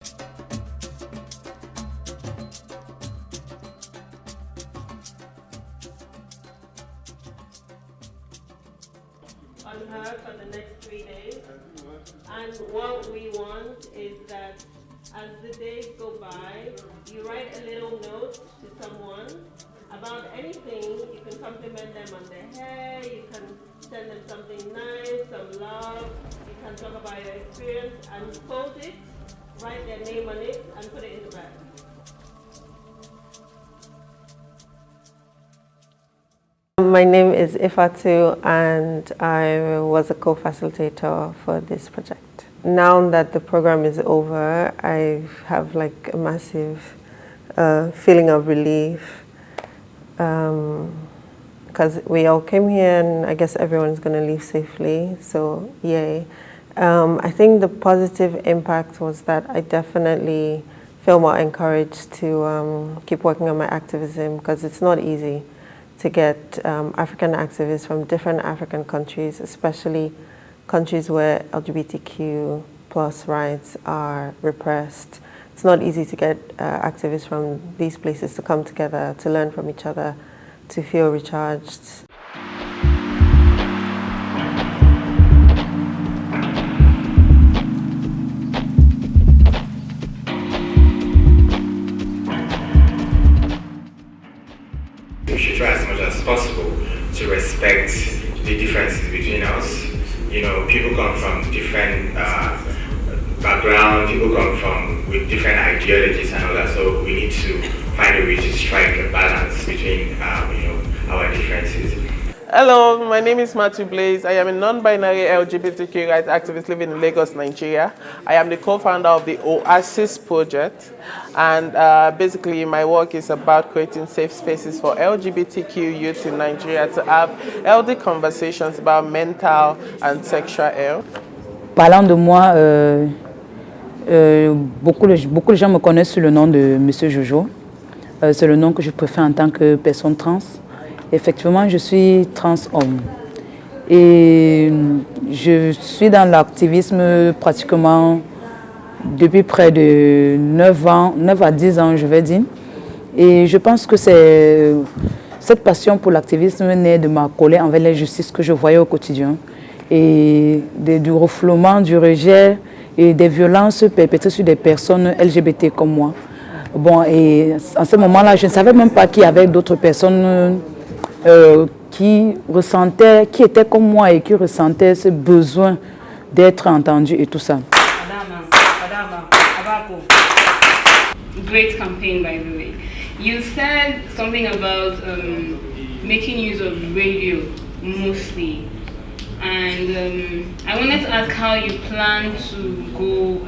On her for the next 3 days. And what we want is that as the days go by, you write a little note to someone about anything. You can compliment them on their hair, you can send them something nice, some love, you can talk about your experience and fold it, write their name on it and put it in the bag. My name is Ifatu and I was a co-facilitator for this project. Now that the program is over, I have like a massive feeling of relief because we all came here and I guess everyone's going to leave safely, so yay. I think the positive impact was that I definitely feel more encouraged to keep working on my activism because it's not easy to get African activists from different African countries, especially countries where LGBTQ plus rights are repressed. It's not easy to get activists from these places to come together, to learn from each other, to feel recharged. We should try as much as possible to respect the differences between us. You know, people come from different backgrounds, people come from with different ideologies and all that, so we need to find a way to strike a balance between our differences. Hello, my name is Matthew Blaze. I am a non-binary LGBTQ rights activist living in Lagos, Nigeria. I am the co-founder of the Oasis project, and basically my work is about creating safe spaces for LGBTQ youth in Nigeria to have healthy conversations about mental and sexual health. Parlant de moi, beaucoup de gens me connaissent sous le nom de Monsieur Jojo. C'est le nom que je préfère en tant que personne trans. Effectivement, je suis trans homme et je suis dans l'activisme pratiquement depuis près de 9 à 10 ans, je vais dire. Et je pense que cette passion pour l'activisme naît de ma colère envers l'injustice que je voyais au quotidien et du refoulement, du rejet et des violences perpétrées sur des personnes LGBT comme moi. Bon, et en ce moment-là, je ne savais même pas qu'il y avait d'autres personnes qui étaient comme moi et qui ressentaient ce besoin d'être entendus et tout ça. Great campaign, by the way. You said something about making use of radio mostly, and I wanted to ask how you plan to go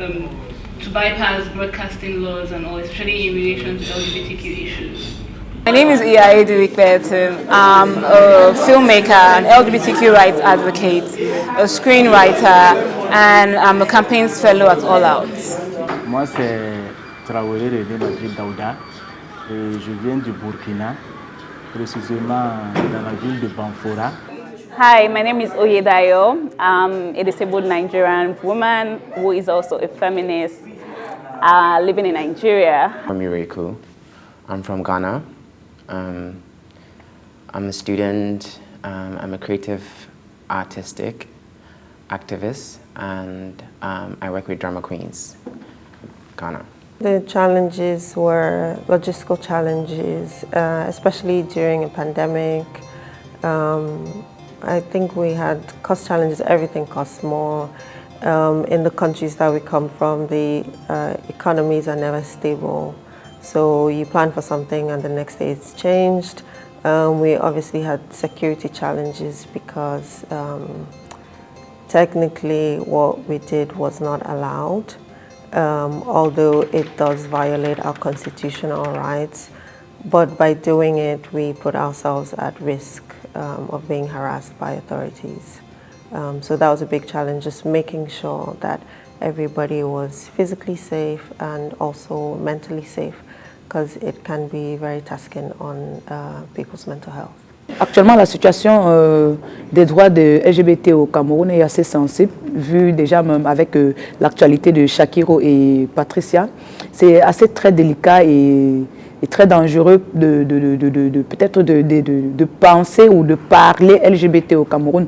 to bypass broadcasting laws and all, especially in relation to LGBTQ issues. My name is AQYI. I'm a filmmaker, an LGBTQ rights advocate, a screenwriter, and I'm a campaigns fellow at All Out. Moi, c'est Traoré de Madrid Daouda. Je viens du Burkina, précisément dans la ville de Banfora. Hi, my name is Oyedayo. I'm a disabled Nigerian woman who is also a feminist living in Nigeria. I'm Yureko. I'm from Ghana. I'm a student, I'm a creative, artistic activist, and I work with drama queens, Ghana. The challenges were logistical challenges, especially during a pandemic. I think we had cost challenges, everything costs more. In the countries that we come from, the economies are never stable. So you plan for something and the next day it's changed. We obviously had security challenges because technically what we did was not allowed, although it does violate our constitutional rights. But by doing it, we put ourselves at risk of being harassed by authorities. So that was a big challenge, just making sure that everybody was physically safe and also mentally safe, because it can be very tasking on people's mental health. Actuellement, la situation des droits des LGBT au Cameroun est assez sensible, vu déjà même avec l'actualité de Shakiro et Patricia. C'est assez très délicat et très dangereux peut-être de penser ou de parler LGBT au Cameroun,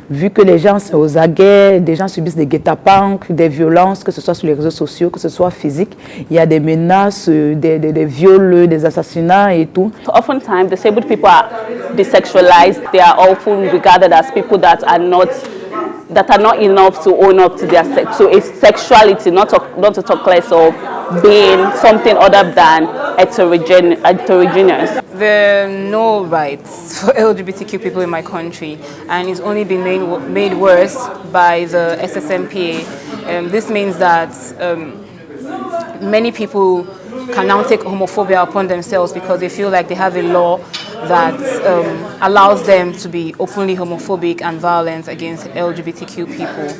vu que les gens sont aux aguets, des gens subissent des guet-apens, des violences, que ce soit sur les réseaux sociaux, que ce soit physique. Il y a des menaces, des viols, des assassinats et tout. Oftentimes, disabled people are desexualized. They are often regarded as people that are not enough to own up to their sexuality, not to talk less of being something other than heterogeneous. There are no rights for LGBTQ people in my country, and it's only been made worse by the SSMPA. This means that many people can now take homophobia upon themselves because they feel like they have a law that allows them to be openly homophobic and violent against LGBTQ people.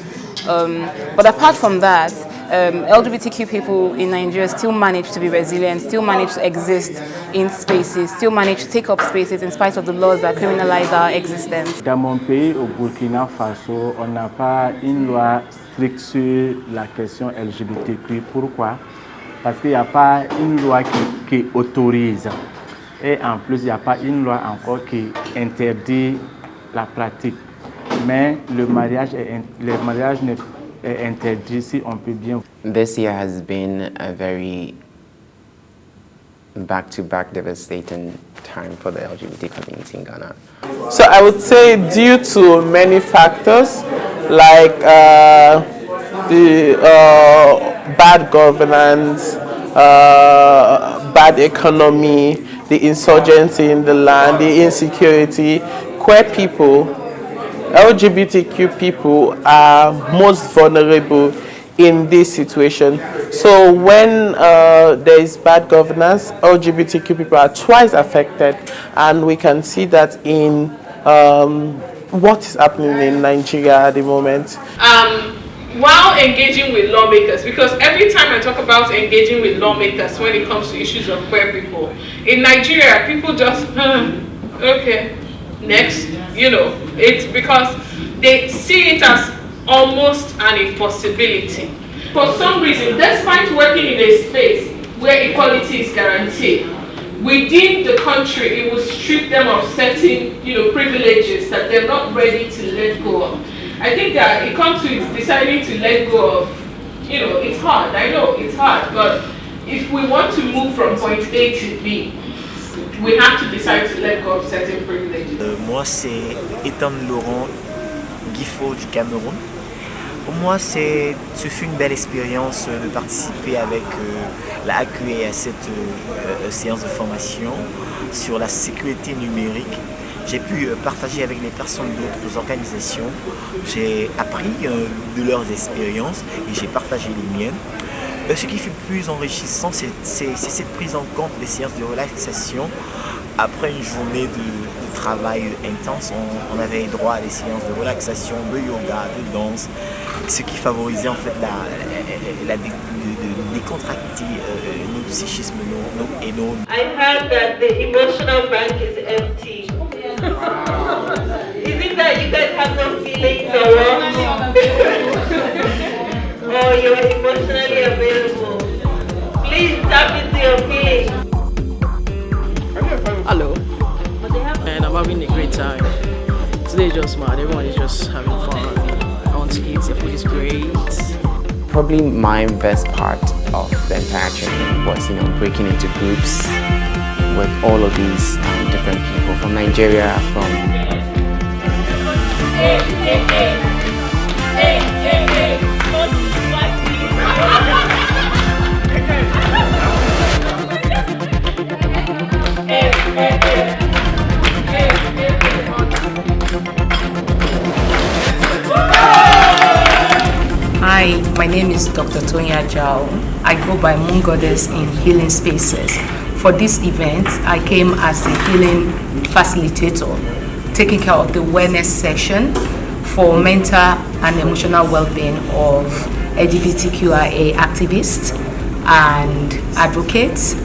But apart from that, LGBTQ people in Nigeria still manage to be resilient, still manage to exist in spaces, still manage to take up spaces in spite of the laws that criminalize our existence. Dans mon pays, au Burkina Faso, on n'a pas une loi stricte sur la question LGBTQ. Pourquoi? Parce qu'il n'y a pas une loi qui autorise. Et en plus, il n'y a pas une loi encore qui interdit la pratique. Mais le mariage est interdit, si on peut bien. This year has been a very back-to-back devastating time for the LGBT community in Ghana. So I would say due to many factors like the bad governance, bad economy, the insurgency in the land, the insecurity, queer people, LGBTQ people are most vulnerable in this situation. So when there is bad governance, LGBTQ people are twice affected, and we can see that in what is happening in Nigeria at the moment. While engaging with lawmakers, because every time I talk about engaging with lawmakers when it comes to issues of queer people, in Nigeria, people just, okay, next, it's because they see it as almost an impossibility. For some reason, despite working in a space where equality is guaranteed, within the country, it will strip them of certain, privileges that they're not ready to let go of. I think that it comes to deciding to let go of, it's hard. I know it's hard, but if we want to move from point A to B, we have to decide to let go of certain privileges. Moi, c'est Ethan Laurent Guiffaut du Cameroun. Pour moi, ce fut une belle expérience de participer avec la AQYI à cette séance de formation sur la sécurité numérique. J'ai pu partager avec les personnes d'autres organisations. J'ai appris de leurs expériences et j'ai partagé les miennes. Ce qui fut plus enrichissant, c'est cette prise en compte des séances de relaxation. Après une journée de travail intense, on avait droit à des séances de relaxation, de yoga, de danse, ce qui favorisait en fait la décontracter nos psychismes et nos... I heard that the emotional bank is empty. Is it that you guys have no feelings or what? Or you're emotionally available? Please tap into your feelings. Hello. And I'm having a great time. Today is just mad. Everyone is just having fun. I want to eat. The food is great. Probably my best part of the interaction was, breaking into groups with all of these different people from Nigeria, Hi, my name is Dr. Tonya Jao. I go by Moon Goddess in Healing Spaces. For this event, I came as a healing facilitator, taking care of the wellness section for mental and emotional well-being of LGBTQIA activists and advocates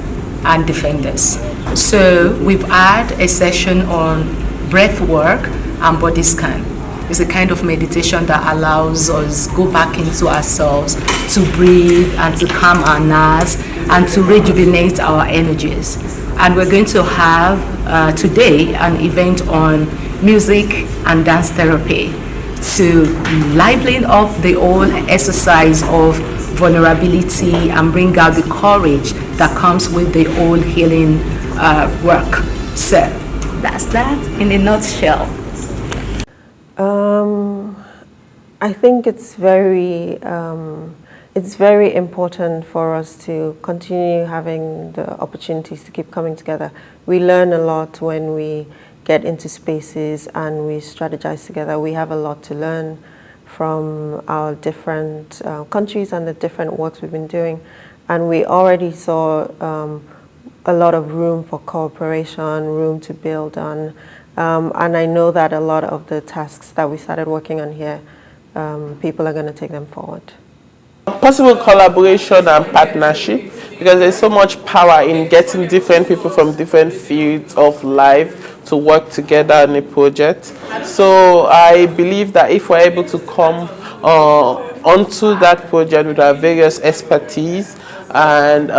and defenders. So we've had a session on breath work and body scan. It's a kind of meditation that allows us go back into ourselves, to breathe and to calm our nerves and to rejuvenate our energies. And we're going to have today an event on music and dance therapy to liven up the whole exercise of vulnerability and bring out the courage that comes with the whole healing work. So that's that in a nutshell. I think it's very important for us to continue having the opportunities to keep coming together. We learn a lot when we get into spaces and we strategize together. We have a lot to learn from our different countries and the different works we've been doing. And we already saw a lot of room for cooperation, room to build on. And I know that a lot of the tasks that we started working on here, people are going to take them forward. Possible collaboration and partnership, because there's so much power in getting different people from different fields of life to work together on a project. So I believe that if we're able to come onto that project with our various expertise and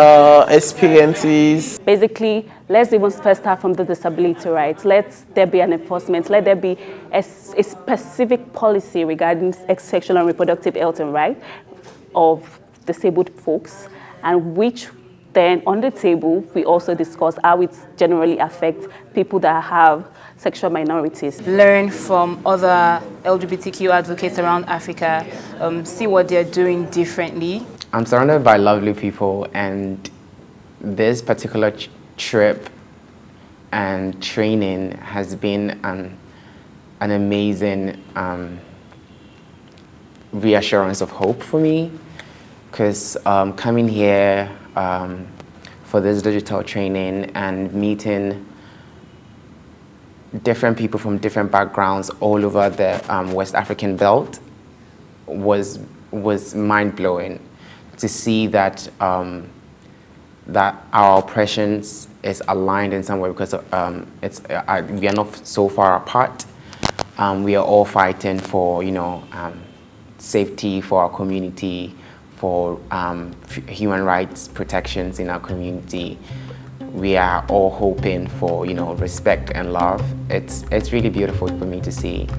experiences. Basically, let's even first start from the disability rights. Let there be an enforcement. Let there be a specific policy regarding sexual and reproductive health and rights of disabled folks, and which then on the table we also discuss how it generally affects people that have sexual minorities. Learn from other LGBTQ advocates around Africa, see what they're doing differently. I'm surrounded by lovely people, and this particular trip and training has been an amazing reassurance of hope for me, because coming here for this digital training and meeting different people from different backgrounds all over the West African belt was mind-blowing. To see that that our oppressions is aligned in some way, because we are not so far apart. We are all fighting for safety for our community, for human rights protections in our community. We are all hoping for respect and love. It's really beautiful for me to see.